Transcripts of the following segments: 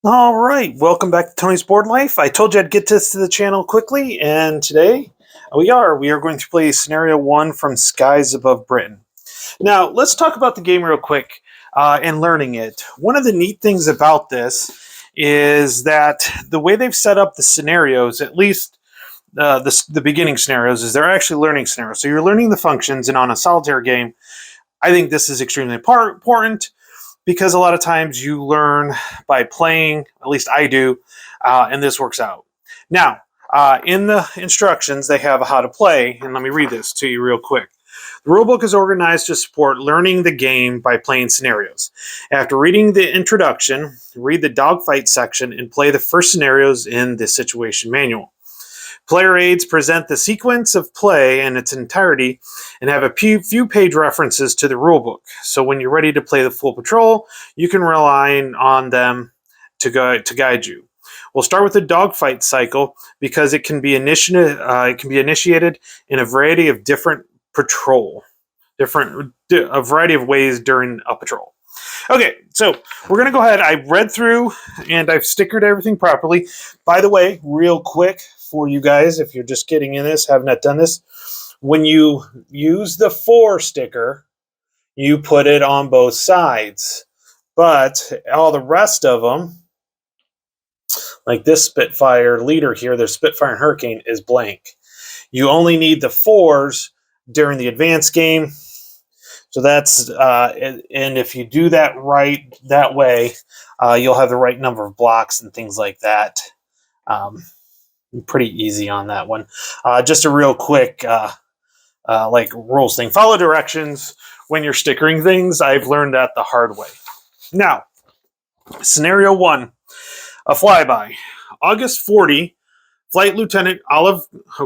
All right, welcome back to Tony's Board Life. I told you I'd get this to the channel quickly, and today we are going to play Scenario 1 from Skies Above Britain. Now, let's talk about the game real quick and learning it. One of the neat things about this is that the way they've set up the scenarios, at least the beginning scenarios, is they're actually learning scenarios. So you're learning the functions, and on a solitaire game, I think this is extremely important, because a lot of times you learn by playing, at least I do, and this works out. Now, in the instructions, they have how to play, and let me read this to you real quick. The rulebook is organized to support learning the game by playing scenarios. After reading the introduction, read the Dogfight section and play the first scenarios in the situation manual. Player aids present the sequence of play in its entirety and have a few page references to the rulebook. So when you're ready to play the full patrol, you can rely on them to guide you. We'll start with the Dogfight cycle because it can be initiated in a variety of different a variety of ways during a patrol. Okay, so we're going to go ahead. I read through and I've stickered everything properly. By the way, real quick for you guys, if you're just getting in this, have not done this, when you use the 4 sticker, you put it on both sides. But all the rest of them, like this Spitfire leader here, there's Spitfire and Hurricane, is blank. You only need the 4s during the advanced game. So that's, and if you do that right that way, you'll have the right number of blocks and things like that. Pretty easy on that one. Just a real quick, like rules thing. Follow directions when you're stickering things. I've learned that the hard way. Now, Scenario 1, a flyby. August 40, Flight Lieutenant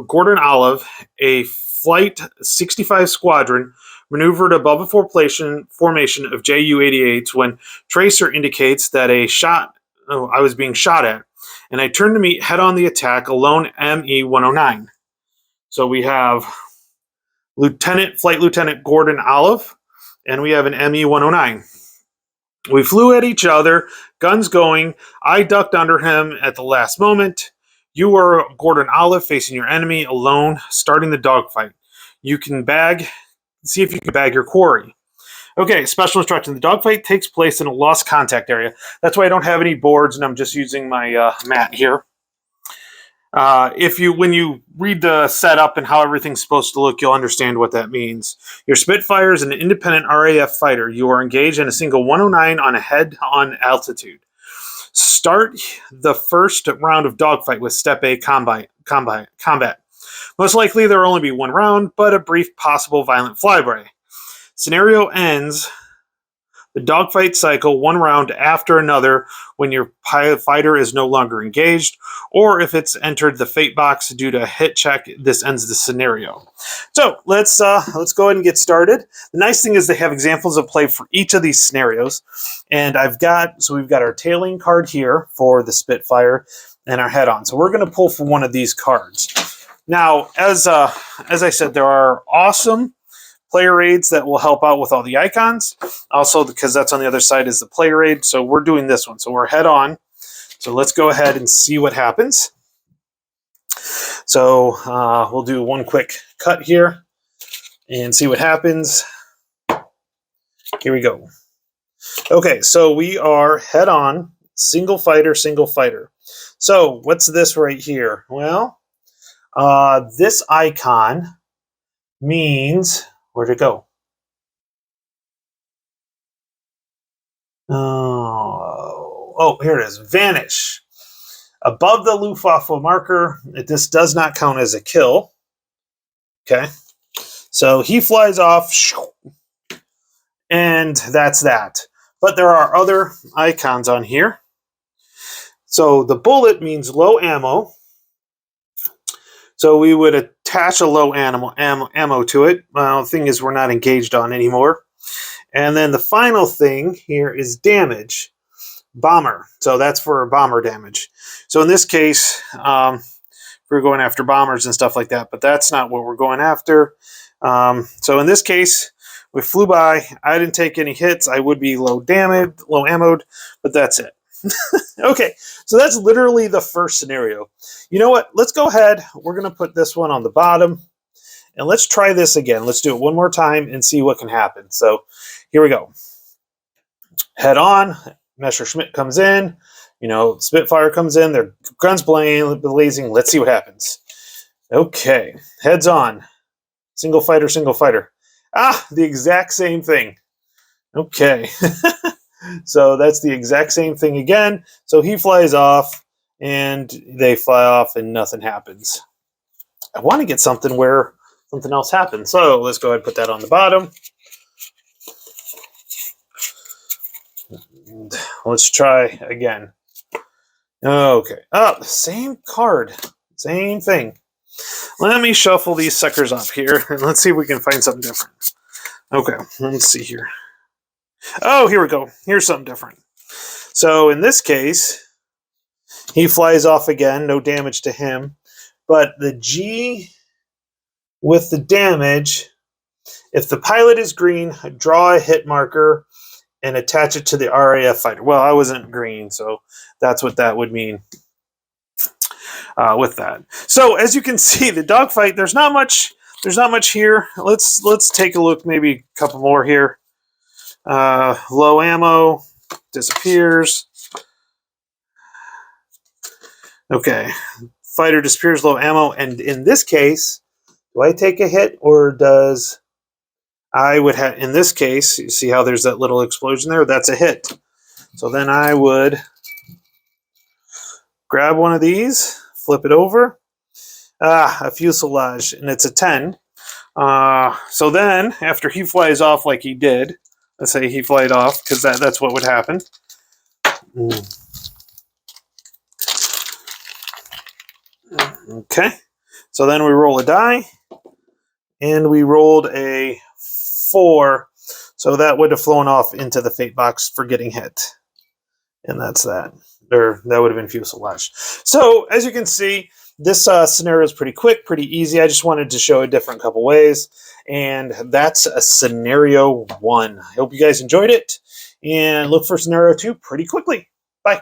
Gordon Olive, a Flight 65 squadron, maneuvered above a formation of Ju-88s when tracer indicates that I was being shot at, and I turned to meet head-on the attack a lone ME-109. So we have Flight Lieutenant Gordon Olive, and we have an ME-109. We flew at each other, guns going. I ducked under him at the last moment. You were Gordon Olive facing your enemy alone, starting the dogfight. See if you can bag your quarry. Okay, special instruction. The dogfight takes place in a lost contact area. That's why I don't have any boards, and I'm just using my mat here. When you read the setup and how everything's supposed to look, you'll understand what that means. Your Spitfire is an independent RAF fighter. You are engaged in a single 109 on a head-on altitude. Start the first round of dogfight with Step A combat. Most likely there will only be one round, but a brief possible violent flyby. Scenario ends the dogfight cycle one round after another when your fighter is no longer engaged, or if it's entered the fate box due to a hit check, this ends the scenario. So let's go ahead and get started. The nice thing is they have examples of play for each of these scenarios, and we've got our tailing card here for the Spitfire and our head-on. So we're going to pull for one of these cards. Now, as I said, there are awesome player aids that will help out with all the icons. Also, because that's on the other side is the player aid. So we're doing this one. So we're head on. So let's go ahead and see what happens. So we'll do one quick cut here and see what happens. Here we go. Okay, so we are head on, single fighter, single fighter. So what's this right here? Well, this icon means, where'd it go? Oh, here it is. Vanish. Above the Luftwaffe marker, this does not count as a kill. Okay. So he flies off, and that's that. But there are other icons on here. So the bullet means low ammo. So we would attach a low ammo to it. Well, the thing is, we're not engaged on anymore. And then the final thing here is damage. Bomber. So that's for bomber damage. So in this case, we're going after bombers and stuff like that, but that's not what we're going after. So in this case, we flew by. I didn't take any hits. I would be low ammoed, but that's it. Okay, so that's literally the first scenario. You know what? Let's go ahead. We're going to put this one on the bottom, and let's try this again. Let's do it one more time and see what can happen. So here we go. Head on. Messerschmitt comes in. Spitfire comes in. Their guns blazing. Let's see what happens. Okay, heads on. Single fighter. Ah, the exact same thing. Okay. So that's the exact same thing again. So he flies off, and they fly off, and nothing happens. I want to get something where something else happens. So let's go ahead and put that on the bottom. And let's try again. Okay. Oh, same card. Same thing. Let me shuffle these suckers up here, and let's see if we can find something different. Okay, let's see here. Oh, here we go. Here's something different. So in this case, he flies off again. No damage to him. But the G with the damage, if the pilot is green, draw a hit marker and attach it to the RAF fighter. Well, I wasn't green, so that's what that would mean with that. So as you can see, the dogfight, there's not much here. Let's take a look, maybe a couple more here. Low ammo, disappears. Okay, fighter disappears, low ammo, and in this case, do I take a hit, or does I would have, in this case, you see how there's that little explosion there? That's a hit. So then I would grab one of these, flip it over. A fuselage, and it's a 10. So then, after he flies off like he did, let's say he flied off, because that's what would happen. Okay, so then we roll a die, and we rolled a 4, so that would have flown off into the fate box for getting hit. And that's that. Or that would have been fuselage. So, as you can see, this scenario is pretty quick, pretty easy. I just wanted to show a different couple ways. And that's a scenario 1. I hope you guys enjoyed it. And look for scenario 2 pretty quickly. Bye.